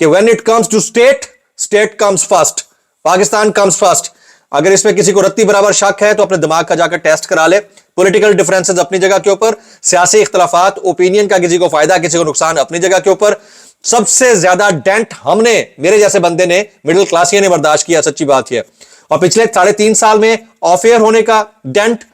کہ when it comes to state comes first, Pakistan comes first. اگر اس میں کسی کو رتی برابر شک ہے تو اپنے دماغ کا جا کر ٹیسٹ کرا لے. پولیٹیکل ڈیفرنسز اپنی جگہ کے اوپر, سیاسی اختلافات, اوپینین کا کسی کو فائدہ کسی کو نقصان اپنی جگہ کے اوپر. سب سے زیادہ ڈینٹ ہم نے, میرے جیسے بندے نے, مڈل کلاسیوں نے برداشت کیا, سچی بات ہے. اور پچھلے 3.5 سال میں آف ایئر ہونے کا ڈینٹ,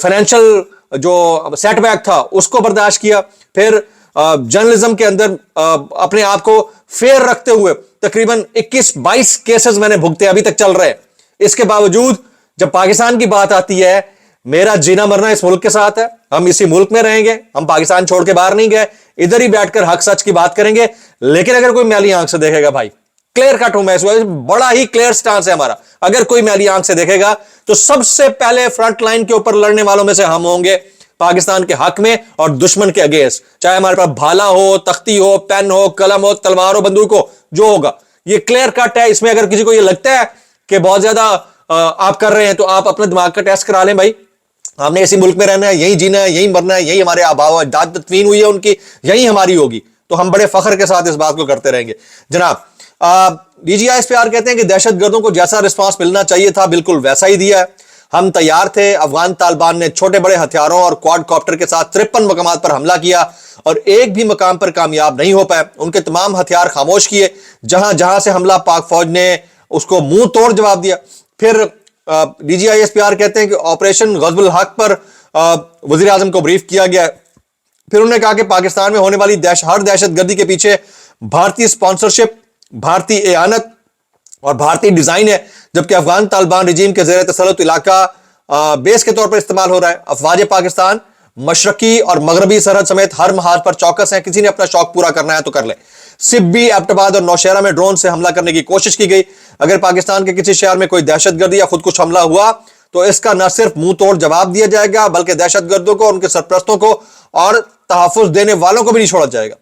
فائنینشیل جو سیٹ بیک تھا اس کو برداشت کیا, پھر جرنلزم کے اندر اپنے آپ کو فیئر رکھتے ہوئے تقریباً 21-22 کیسز میں نے بھگتے, ابھی تک چل رہے. اس کے باوجود جب پاکستان کی بات آتی ہے, میرا جینا مرنا اس ملک کے ساتھ ہے, ہم اسی ملک میں رہیں گے, ہم پاکستان چھوڑ کے باہر نہیں گئے, ادھر ہی بیٹھ کر حق سچ کی بات کریں گے. لیکن اگر کوئی میلی آنکھ سے دیکھے گا, بھائی کلیئر کٹ ہوں میں, اس وجہ بڑا ہی کلیئر سٹانس ہے ہمارا, اگر کوئی میلی آنکھ سے دیکھے گا تو سب سے پہلے فرنٹ لائن کے اوپر لڑنے والوں میں سے ہم ہوں گے, پاکستان کے حق میں اور دشمن کے اگینسٹ. چاہے ہمارے پاس بھالا ہو, تختی ہو, پین ہو, قلم ہو, تلوار ہو, بندوق ہو, جو ہوگا یہ کلیئر کٹ ہے. اس میں اگر کسی کو یہ لگتا ہے کہ بہت زیادہ آپ کر رہے ہیں تو آپ اپنے دماغ کا ٹیسٹ کرا لیں. بھائی ہم نے اسی ملک میں رہنا ہے, یہی جینا ہے, یہی مرنا ہے, یہی ہمارے آباء و اجداد تدفین ہوئی ہے ان کی, یہی ہماری ہوگی, تو ہم بڑے فخر کے ساتھ اس بات کو کرتے رہیں گے. جناب D G I S P R کہتے ہیں کہ دہشت گردوں کو جیسا رسپانس ملنا چاہیے تھا بالکل ویسا ہی دیا ہے. ہم تیار تھے. افغان طالبان نے چھوٹے بڑے ہتھیاروں اور کواد کاپٹر کے ساتھ 53 مقامات پر حملہ کیا اور ایک بھی مقام پر کامیاب نہیں ہو پائے. ان کے تمام ہتھیار خاموش کیے. جہاں جہاں سے حملہ پاک فوج نے اس کو منہ توڑ جواب دیا. پھر D G I S P R کہتے ہیں کہ آپریشن غزب الحق پر وزیر اعظم کو بریف کیا گیا ہے. پھر انہوں نے کہا کہ پاکستان میں ہونے والی ہر دہشت گردی کے پیچھے بھارتی سپانسرشپ, بھارتی اعانت اور بھارتی ڈیزائن ہے, جبکہ افغان طالبان رجیم کے زیر تسلط علاقہ بیس کے طور پر استعمال ہو رہا ہے. افواج پاکستان مشرقی اور مغربی سرحد سمیت ہر محاذ پر چوکس ہیں. کسی نے اپنا شوق پورا کرنا ہے تو کر لے. سبی, ایبٹ آباد اور نوشہرہ میں ڈرون سے حملہ کرنے کی کوشش کی گئی. اگر پاکستان کے کسی شہر میں کوئی دہشت گردی یا خودکش حملہ ہوا تو اس کا نہ صرف منہ توڑ جواب دیا جائے گا بلکہ دہشت گردوں کو, ان کے سرپرستوں کو اور تحفظ دینے والوں کو بھی نہیں چھوڑا جائے گا.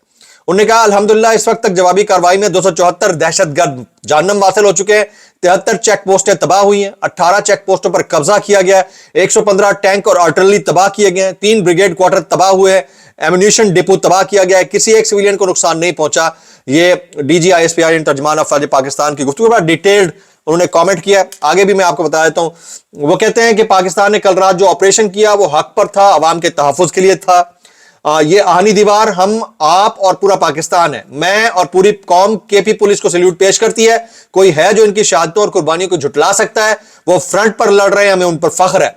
انہوں نے کہا الحمدللہ اس وقت تک جوابی کارروائی میں 274 دہشت گرد جہنم واصل ہو چکے ہیں. 73 چیک پوسٹیں تباہ ہوئی ہیں. 18 چیک پوسٹوں پر قبضہ کیا گیا ہے. 115 ٹینک اور آرٹلری تباہ کیے گئے ہیں. 3 بریگیڈ کوارٹر تباہ ہوئے ہیں. ایمونیشن ڈپو تباہ کیا گیا ہے. کسی ایک سویلین کو نقصان نہیں پہنچا. یہ D G I S P R ترجمان افواج پاکستان کی گفتگو پر ڈیٹیلڈ انہوں نے کامنٹ کیا. آگے بھی میں آپ کو بتا دیتا ہوں. وہ کہتے ہیں کہ پاکستان نے کل رات جو آپریشن کیا وہ حق پر تھا, عوام کے تحفظ کے لیے تھا. یہ آہنی دیوار ہم, آپ اور پورا پاکستان ہے. میں اور پوری قوم کے پی پولیس کو سیلیوٹ پیش کرتی ہے. کوئی ہے جو ان کی شہادتوں اور قربانیوں کو جھٹلا سکتا ہے؟ وہ فرنٹ پر لڑ رہے ہیں, ہمیں ان پر فخر ہے.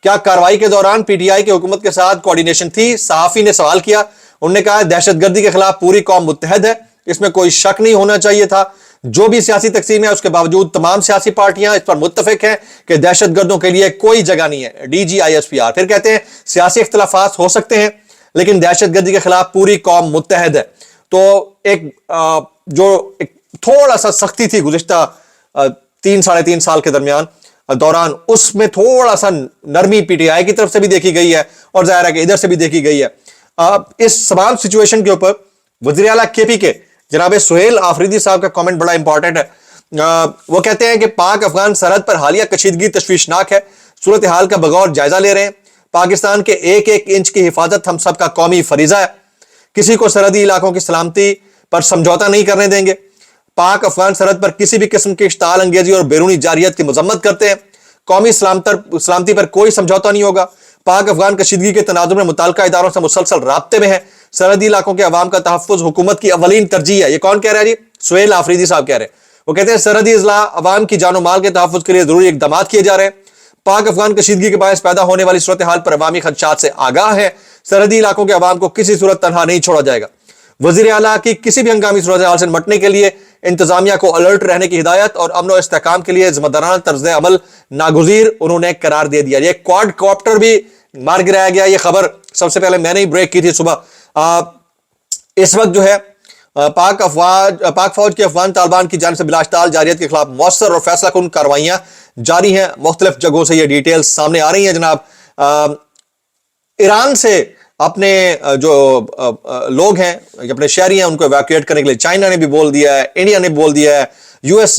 کیا کارروائی کے دوران پی ٹی آئی کی حکومت کے ساتھ کوارڈینیشن تھی؟ صحافی نے سوال کیا. انہوں نے کہا دہشت گردی کے خلاف پوری قوم متحد ہے, اس میں کوئی شک نہیں ہونا چاہیے تھا. جو بھی سیاسی تقسیم ہے اس کے باوجود تمام سیاسی پارٹیاں اس پر متفق ہیں کہ دہشت گردوں کے لیے کوئی جگہ نہیں ہے. D G I S P R پھر کہتے ہیں سیاسی اختلافات ہو سکتے ہیں لیکن دہشت گردی کے خلاف پوری قوم متحد ہے. تو ایک تھوڑا سا سختی تھی گزشتہ 3-3.5 سال کے دوران, اس میں تھوڑا سا نرمی پی ٹی آئی کی طرف سے بھی دیکھی گئی ہے اور ظاہر ہے کہ ادھر سے بھی دیکھی گئی ہے. اس تمام سچویشن کے اوپر وزیر اعلیٰ کے پی کے جناب سہیل آفریدی صاحب کا کامنٹ بڑا امپورٹنٹ ہے. وہ کہتے ہیں کہ پاک افغان سرحد پر حالیہ کشیدگی تشویشناک ہے. صورتحال کا بغور جائزہ لے رہے ہیں. پاکستان کے ایک ایک انچ کی حفاظت ہم سب کا قومی فریضہ ہے. کسی کو سرحدی علاقوں کی سلامتی پر سمجھوتا نہیں کرنے دیں گے. پاک افغان سرحد پر کسی بھی قسم کی اشتعال انگیزی اور بیرونی جارحیت کی مذمت کرتے ہیں. قومی سلامتی پر کوئی سمجھوتا نہیں ہوگا. پاک افغان کشیدگی کے تناظر میں متعلقہ اداروں سے مسلسل رابطے میں ہیں. سرحدی علاقوں کے عوام کا تحفظ حکومت کی اولین ترجیح ہے. یہ کون کہہ رہا ہے جی؟ سہیل آفریدی صاحب کہہ رہے ہیں. وہ کہتے ہیں سرحدی اضلاع عوام کی جان و مال کے تحفظ کے لیے ضروری اقدامات کیے جا رہے ہیں. پاک افغان کشیدگی کے باعث پیدا ہونے والی صورتحال پر عوامی خدشات سے آگاہ ہے. سرحدی علاقوں کے عوام کو کسی صورت تنہا نہیں چھوڑا جائے گا. وزیر اعلیٰ کی کسی بھی ہنگامی صورتحال سے نمٹنے کے لیے انتظامیہ کو الرٹ رہنے کی ہدایت اور امن و استحکام کے لیے ذمہ دارانہ طرز عمل ناگزیر انہوں نے قرار دے دیا. یہ کواد کاپٹر بھی مار گرایا گیا. یہ خبر سب سے پہلے میں نے ہی بریک کی تھی صبح. اس وقت جو ہے پاک فوج کے افغان طالبان کی جانب سے بلاشتعال جارحیت کے خلاف مؤثر اور فیصلہ کن کارروائیاں جاری ہیں. مختلف جگہوں سے یہ ڈیٹیلز سامنے آ رہی ہیں. جناب ایران سے اپنے جو لوگ ہیں, اپنے شہری ہیں, ان کو ایویکویٹ کرنے کے لیے چائنا نے بھی بول دیا ہے, انڈیا نے بول دیا ہے. U S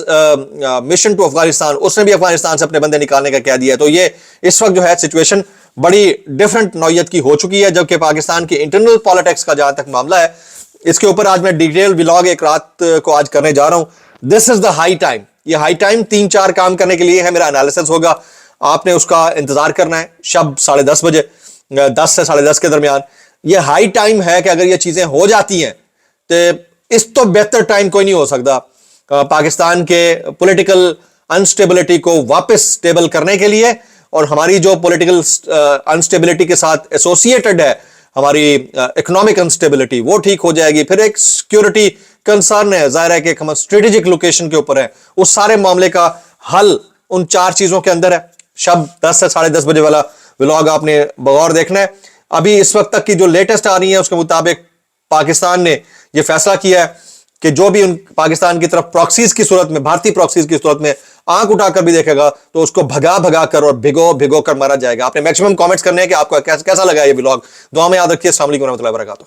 mission to Afghanistan, اس نے بھی افغانستان سے اپنے بندے نکالنے کا کہہ دیا. تو یہ اس وقت جو ہے سچویشن بڑی ڈیفرنٹ نوعیت کی ہو چکی ہے. جبکہ پاکستان کی انٹرنل پالیٹکس کا جہاں تک معاملہ ہے اس کے اوپر آج میں ڈیٹیل ولاگ ایک رات کو آج کرنے جا رہا ہوں. دس از دا ہائی ٹائم. یہ ہائی ٹائم 3-4 کام کرنے کے لیے ہے. میرا انالیسس ہوگا, آپ نے اس کا انتظار کرنا ہے شب 10:30 بجے, 10 سے 10:30 کے درمیان. یہ ہائی ٹائم ہے کہ اگر یہ چیزیں ہو جاتی ہیں تو اس تو بہتر ٹائم کوئی نہیں ہو سکتا پاکستان کے پولیٹیکل انسٹیبلٹی کو واپس سٹیبل کرنے کے لیے, اور ہماری جو پولیٹیکل انسٹیبلٹی کے ساتھ ایسوسیٹڈ ہے ہماری اکنامک انسٹیبلٹی, وہ ٹھیک ہو جائے گی. پھر ایک سیکیورٹی کنسرن ہے, ظاہر ہے کہ ہم اسٹریٹجک لوکیشن کے اوپر ہے. اس سارے معاملے کا حل ان 4 چیزوں کے اندر ہے. شب 10 سے 10:30 بجے والا ولاگ آپ نے بغور دیکھنا ہے. ابھی اس وقت تک کی جو لیٹسٹ آ رہی ہے اس کے مطابق پاکستان نے یہ فیصلہ کیا ہے کہ جو بھی ان پاکستان کی طرف پراکسیز کی صورت میں, بھارتی پراکسیز کی صورت میں آنکھ اٹھا کر بھی دیکھے گا تو اس کو بھگا کر اور بھگو کر مارا جائے گا. آپ نے میکسیمم کامنٹس کرنے ہیں کہ آپ کو کیسا لگا یہ ولاگ. دعا میں یاد رکھیے. السلام علیکم ورحمۃ اللہ وبرکاتہ.